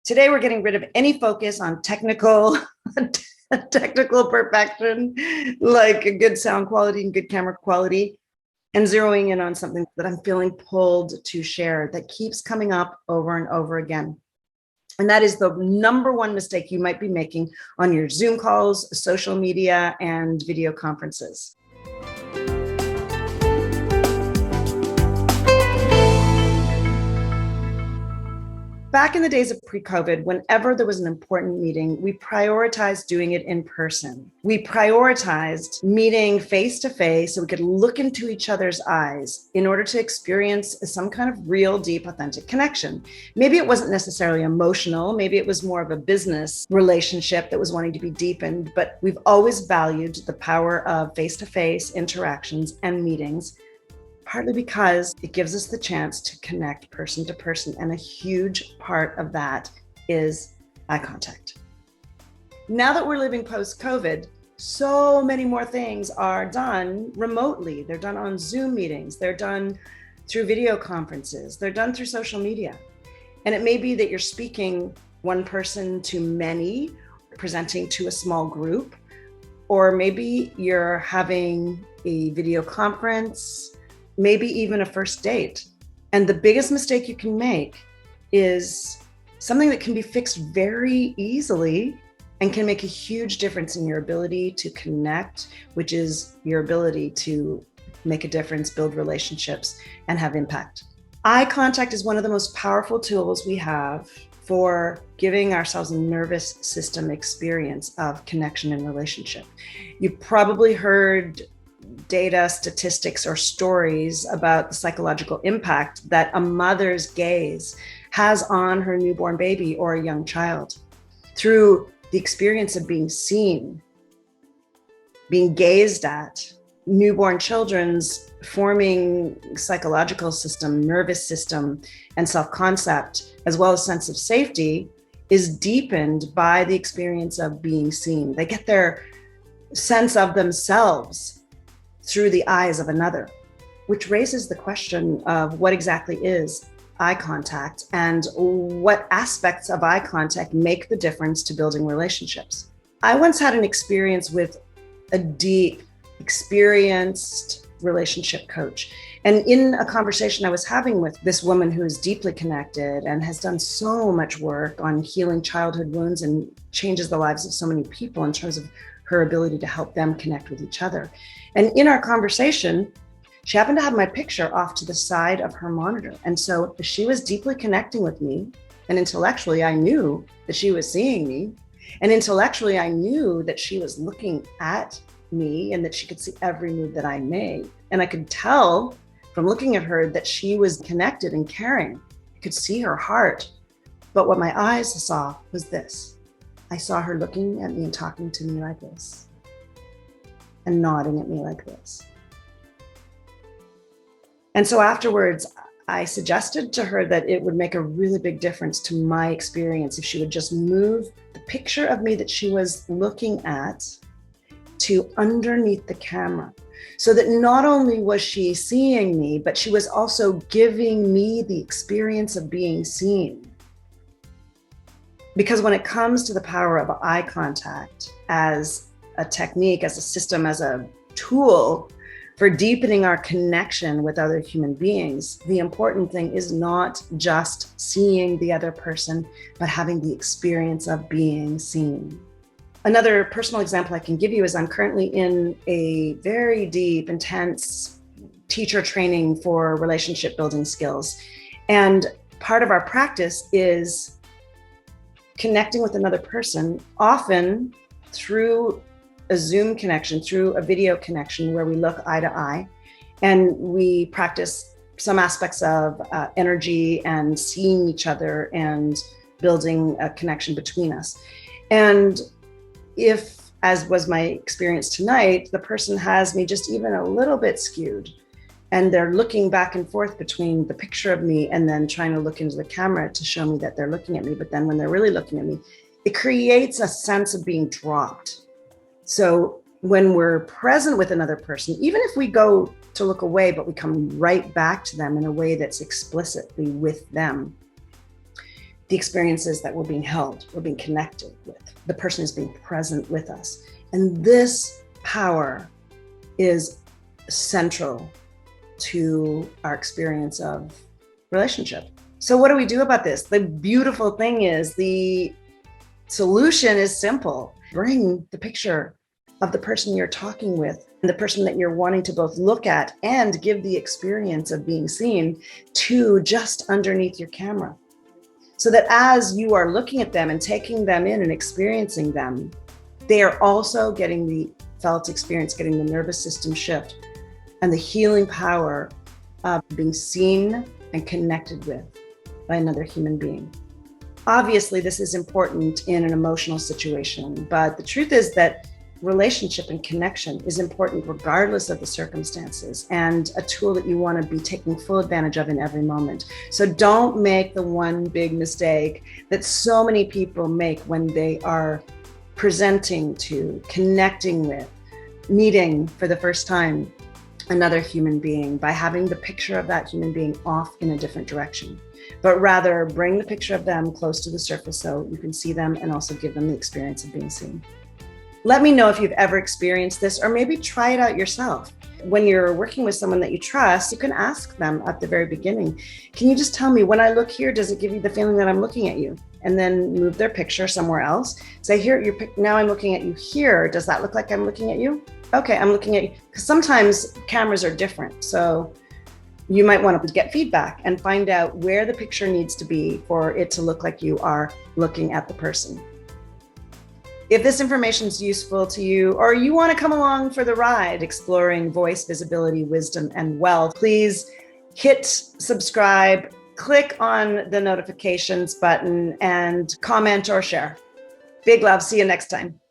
Today, we're getting rid of any focus on technical perfection, like a good sound quality and good camera quality, and zeroing in on something that I'm feeling pulled to share that keeps coming up over and over again. And that is the number one mistake you might be making on your Zoom calls, social media, and video conferences. Back in the days of pre-COVID, whenever there was an important meeting, we prioritized doing it in person. We prioritized meeting face-to-face so we could look into each other's eyes in order to experience some kind of real, deep, authentic connection. Maybe it wasn't necessarily emotional. Maybe it was more of a business relationship that was wanting to be deepened, but we've always valued the power of face-to-face interactions and meetings, partly because it gives us the chance to connect person to person. And a huge part of that is eye contact. Now that we're living post-COVID, so many more things are done remotely. They're done on Zoom meetings. They're done through video conferences. They're done through social media. And it may be that you're speaking one person to many, presenting to a small group, or maybe you're having a video conference, maybe even a first date. And the biggest mistake you can make is something that can be fixed very easily and can make a huge difference in your ability to connect, which is your ability to make a difference, build relationships, and have impact. Eye contact is one of the most powerful tools we have for giving ourselves a nervous system experience of connection and relationship. You've probably heard data, statistics, or stories about the psychological impact that a mother's gaze has on her newborn baby or a young child through the experience of being seen, being gazed at. Newborn children's forming psychological system, nervous system, and self-concept, as well as sense of safety, is deepened by the experience of being seen. They get their sense of themselves through the eyes of another, which raises the question of what exactly is eye contact and what aspects of eye contact make the difference to building relationships. I once had an experience with a deep, experienced relationship coach. And in a conversation I was having with this woman who is deeply connected and has done so much work on healing childhood wounds and changes the lives of so many people in terms of her ability to help them connect with each other. And in our conversation, she happened to have my picture off to the side of her monitor. And so she was deeply connecting with me. And intellectually, I knew that she was seeing me. And intellectually, I knew that she was looking at me and that she could see every move that I made. And I could tell from looking at her that she was connected and caring. I could see her heart. But what my eyes saw was this. I saw her looking at me and talking to me like this and nodding at me like this. And so afterwards, I suggested to her that it would make a really big difference to my experience if she would just move the picture of me that she was looking at to underneath the camera, so that not only was she seeing me, but she was also giving me the experience of being seen. Because when it comes to the power of eye contact as a technique, as a system, as a tool for deepening our connection with other human beings, the important thing is not just seeing the other person, but having the experience of being seen. Another personal example I can give you is I'm currently in a very deep, intense teacher training for relationship building skills. And part of our practice is connecting with another person, often through a Zoom connection, through a video connection where we look eye to eye, and we practice some aspects of energy and seeing each other and building a connection between us. And if, as was my experience tonight, the person has me just even a little bit skewed, and they're looking back and forth between the picture of me and then trying to look into the camera to show me that they're looking at me. But then when they're really looking at me, it creates a sense of being dropped. So when we're present with another person, even if we go to look away, but we come right back to them in a way that's explicitly with them, the experiences that we're being held, we're being connected with. The person is being present with us. And this power is central to our experience of relationship. So what do we do about this? The beautiful thing is the solution is simple. Bring the picture of the person you're talking with and the person that you're wanting to both look at and give the experience of being seen to just underneath your camera. So that as you are looking at them and taking them in and experiencing them, they are also getting the felt experience, getting the nervous system shift and the healing power of being seen and connected with by another human being. Obviously, this is important in an emotional situation, but the truth is that relationship and connection is important regardless of the circumstances, and a tool that you want to be taking full advantage of in every moment. So don't make the one big mistake that so many people make when they are presenting to, connecting with, meeting for the first time another human being by having the picture of that human being off in a different direction, but rather bring the picture of them close to the surface so you can see them and also give them the experience of being seen. Let me know if you've ever experienced this, or maybe try it out yourself. When you're working with someone that you trust, you can ask them at the very beginning, can you just tell me, when I look here, does it give you the feeling that I'm looking at you? And then move their picture somewhere else. Say, here, now I'm looking at you here. Does that look like I'm looking at you? Okay, I'm looking at you. Because sometimes cameras are different. So you might want to get feedback and find out where the picture needs to be for it to look like you are looking at the person. If this information is useful to you, or you want to come along for the ride exploring voice, visibility, wisdom, and wealth, please hit subscribe, click on the notifications button, and comment or share. Big love. See you next time.